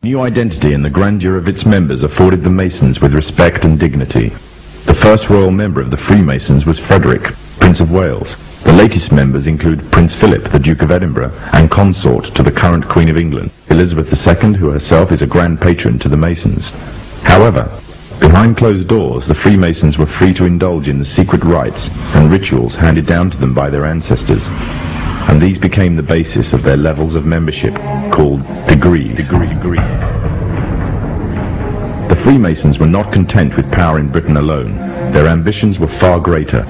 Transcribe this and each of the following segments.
New identity and the grandeur of its members afforded the Masons with respect and dignity. The first royal member of the Freemasons was Frederick, Prince of Wales. The latest members include Prince Philip, the Duke of Edinburgh, and consort to the current Queen of England, Elizabeth II, who herself is a grand patron to the Masons. However, behind closed doors, the Freemasons were free to indulge in the secret rites and rituals handed down to them by their ancestors, and these became the basis of their levels of membership, called degrees. The Freemasons were not content with power in Britain alone. Their ambitions were far greater.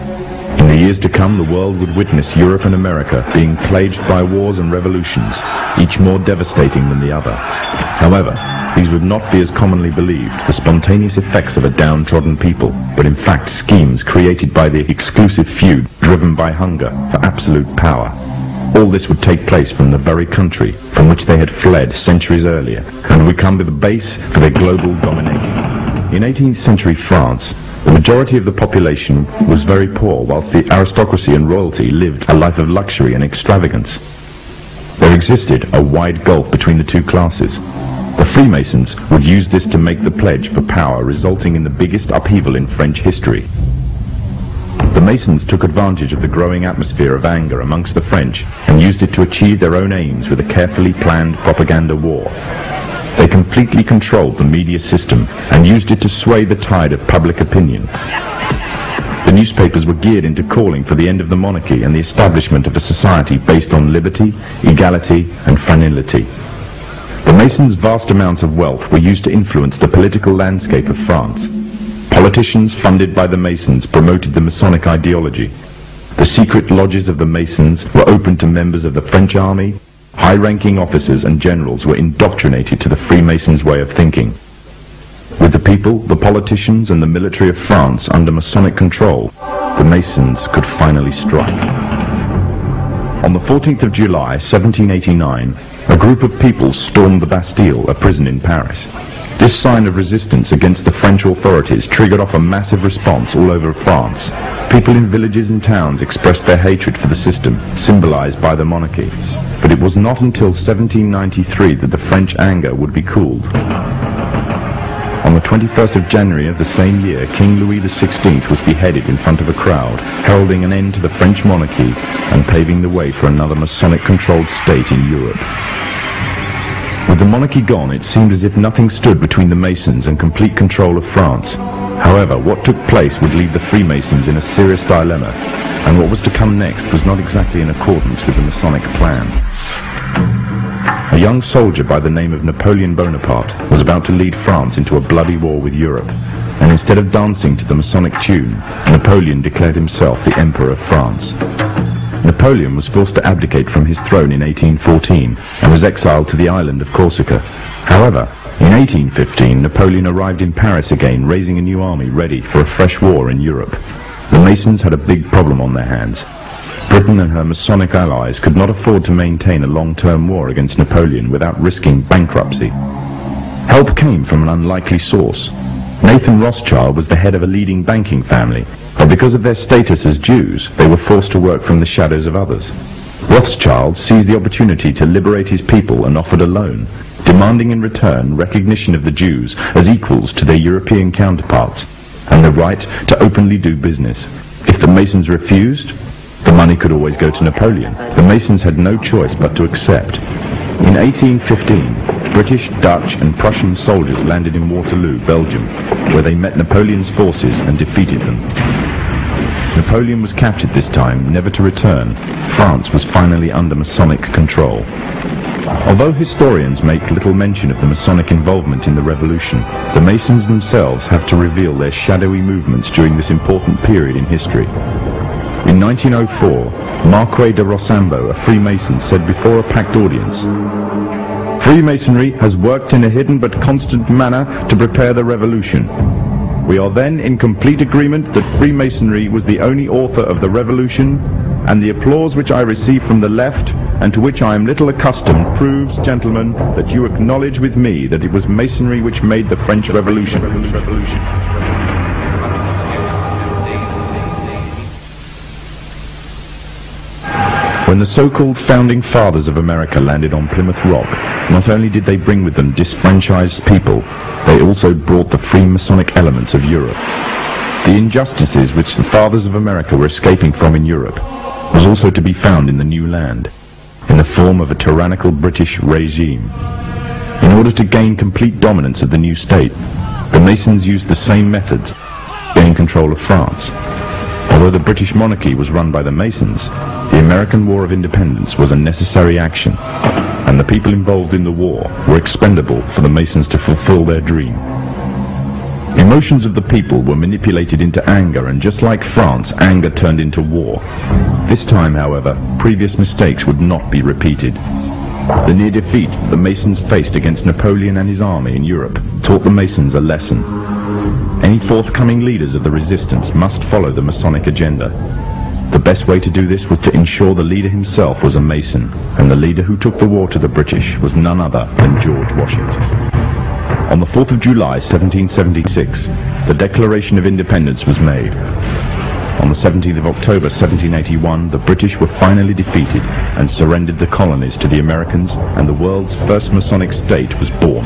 In the years to come, the world would witness Europe and America being plagued by wars and revolutions, each more devastating than the other. However, these would not be as commonly believed, the spontaneous effects of a downtrodden people, but in fact schemes created by the exclusive few driven by hunger for absolute power. All this would take place from the very country from which they had fled centuries earlier, and would become the base for their global domination. In 18th century France, the majority of the population was very poor, whilst the aristocracy and royalty lived a life of luxury and extravagance. There existed a wide gulf between the two classes. The Freemasons would use this to make the pledge for power, resulting in the biggest upheaval in French history. The Masons took advantage of the growing atmosphere of anger amongst the French and used it to achieve their own aims with a carefully planned propaganda war. They completely controlled the media system and used it to sway the tide of public opinion. The newspapers were geared into calling for the end of the monarchy and the establishment of a society based on liberty, equality, and fraternity. The Masons' vast amounts of wealth were used to influence the political landscape of France. Politicians funded by the Masons promoted the Masonic ideology. The secret lodges of the Masons were open to members of the French army. High-ranking officers and generals were indoctrinated to the Freemasons' way of thinking. With the people, the politicians, and the military of France under Masonic control, the Masons could finally strike. On the 14th of July, 1789, a group of people stormed the Bastille, a prison in Paris. This sign of resistance against the French authorities triggered off a massive response all over France. People in villages and towns expressed their hatred for the system, symbolized by the monarchy. But it was not until 1793 that the French anger would be cooled. On the 21st of January of the same year, King Louis XVI was beheaded in front of a crowd, heralding an end to the French monarchy and paving the way for another Masonic-controlled state in Europe. With the monarchy gone, it seemed as if nothing stood between the Masons and complete control of France. However, what took place would leave the Freemasons in a serious dilemma, and what was to come next was not exactly in accordance with the Masonic plan. A young soldier by the name of Napoleon Bonaparte was about to lead France into a bloody war with Europe, and instead of dancing to the Masonic tune, Napoleon declared himself the Emperor of France. Napoleon was forced to abdicate from his throne in 1814 and was exiled to the island of Corsica. However, in 1815, Napoleon arrived in Paris again, raising a new army ready for a fresh war in Europe. The Masons had a big problem on their hands. Britain and her Masonic allies could not afford to maintain a long-term war against Napoleon without risking bankruptcy. Help came from an unlikely source. Nathan Rothschild was the head of a leading banking family, but because of their status as Jews, they were forced to work from the shadows of others. Rothschild seized the opportunity to liberate his people and offered a loan, demanding in return recognition of the Jews as equals to their European counterparts, and the right to openly do business. If the Masons refused, the money could always go to Napoleon. The Masons had no choice but to accept. In 1815, British, Dutch and Prussian soldiers landed in Waterloo, Belgium, where they met Napoleon's forces and defeated them. Napoleon was captured this time, never to return. France was finally under Masonic control. Although historians make little mention of the Masonic involvement in the revolution, the Masons themselves have to reveal their shadowy movements during this important period in history. In 1904, Marquis de Rochambeau, a Freemason, said before a packed audience, "Freemasonry has worked in a hidden but constant manner to prepare the revolution. We are then in complete agreement that Freemasonry was the only author of the revolution, and the applause which I receive from the left, and to which I am little accustomed, proves, gentlemen, that you acknowledge with me that it was Masonry which made the French Revolution." When the so-called founding fathers of America landed on Plymouth Rock, not only did they bring with them disfranchised people, they also brought the Freemasonic elements of Europe. The injustices which the fathers of America were escaping from in Europe was also to be found in the new land, in the form of a tyrannical British regime. In order to gain complete dominance of the new state, the Masons used the same methods to gain control of France. Although the British monarchy was run by the Masons, the American War of Independence was a necessary action, and the people involved in the war were expendable for the Masons to fulfill their dream. Emotions of the people were manipulated into anger, and just like France, anger turned into war. This time, however, previous mistakes would not be repeated. The near defeat the Masons faced against Napoleon and his army in Europe taught the Masons a lesson. Any forthcoming leaders of the resistance must follow the Masonic agenda. The best way to do this was to ensure the leader himself was a Mason, and the leader who took the war to the British was none other than George Washington. On the 4th of July 1776, the Declaration of Independence was made. On the 17th of October 1781, the British were finally defeated and surrendered the colonies to the Americans, and the world's first Masonic state was born,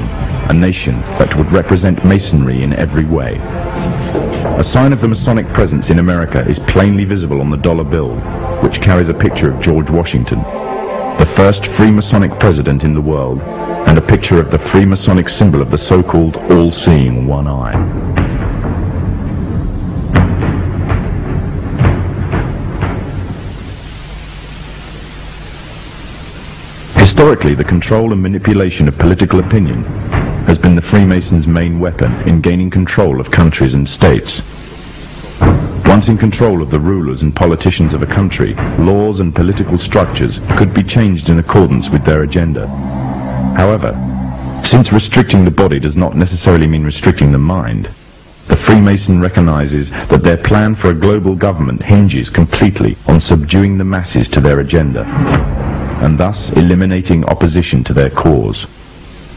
a nation that would represent Masonry in every way. A sign of the Masonic presence in America is plainly visible on the dollar bill, which carries a picture of George Washington, the first Freemasonic president in the world, and a picture of the Freemasonic symbol of the so-called all-seeing one eye. Historically, the control and manipulation of political opinion has been the Freemasons' main weapon in gaining control of countries and states. Once in control of the rulers and politicians of a country, laws and political structures could be changed in accordance with their agenda. However, since restricting the body does not necessarily mean restricting the mind, the Freemason recognizes that their plan for a global government hinges completely on subduing the masses to their agenda, and thus eliminating opposition to their cause.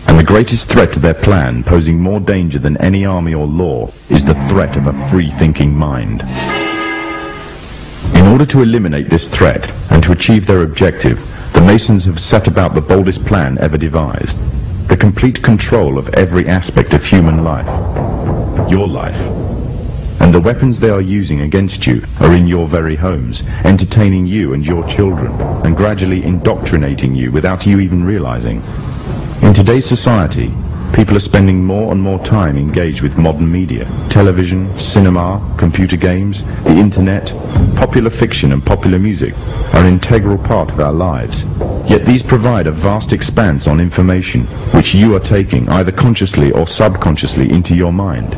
And the greatest threat to their plan, posing more danger than any army or law, is the threat of a free-thinking mind. In order to eliminate this threat and to achieve their objective, the Masons have set about the boldest plan ever devised: the complete control of every aspect of human life, your life. And the weapons they are using against you are in your very homes, entertaining you and your children, and gradually indoctrinating you without you even realizing. In today's society, people are spending more and more time engaged with modern media. Television, cinema, computer games, the internet, popular fiction and popular music are an integral part of our lives. Yet these provide a vast expanse on information, which you are taking either consciously or subconsciously into your mind.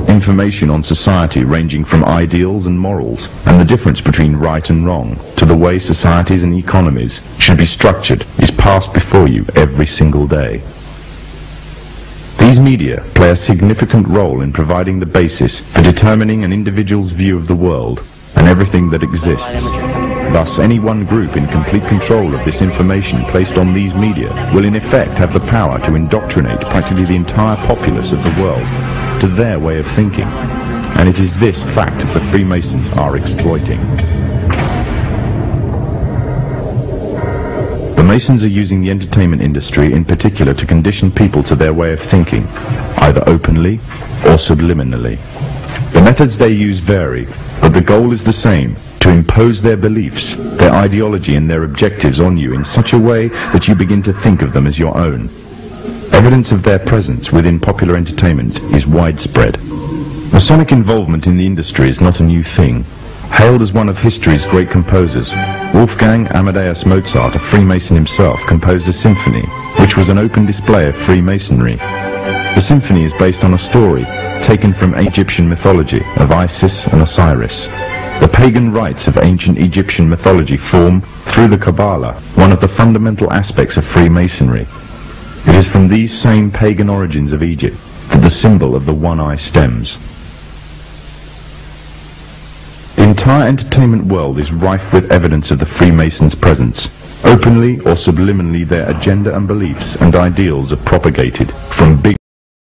Information on society ranging from ideals and morals, and the difference between right and wrong, to the way societies and economies should be structured, is passed before you every single day. These media play a significant role in providing the basis for determining an individual's view of the world and everything that exists. Thus, any one group in complete control of this information placed on these media will in effect have the power to indoctrinate practically the entire populace of the world to their way of thinking. And it is this fact the Freemasons are exploiting. The Masons are using the entertainment industry in particular to condition people to their way of thinking, either openly or subliminally. The methods they use vary, but the goal is the same: to impose their beliefs, their ideology and their objectives on you in such a way that you begin to think of them as your own. Evidence of their presence within popular entertainment is widespread. Masonic involvement in the industry is not a new thing. Hailed as one of history's great composers, Wolfgang Amadeus Mozart, a Freemason himself, composed a symphony, which was an open display of Freemasonry. The symphony is based on a story taken from Egyptian mythology of Isis and Osiris. The pagan rites of ancient Egyptian mythology form, through the Kabbalah, one of the fundamental aspects of Freemasonry. It is from these same pagan origins of Egypt that the symbol of the one eye stems. The entire entertainment world is rife with evidence of the Freemasons' presence. Openly or subliminally, their agenda and beliefs and ideals are propagated from big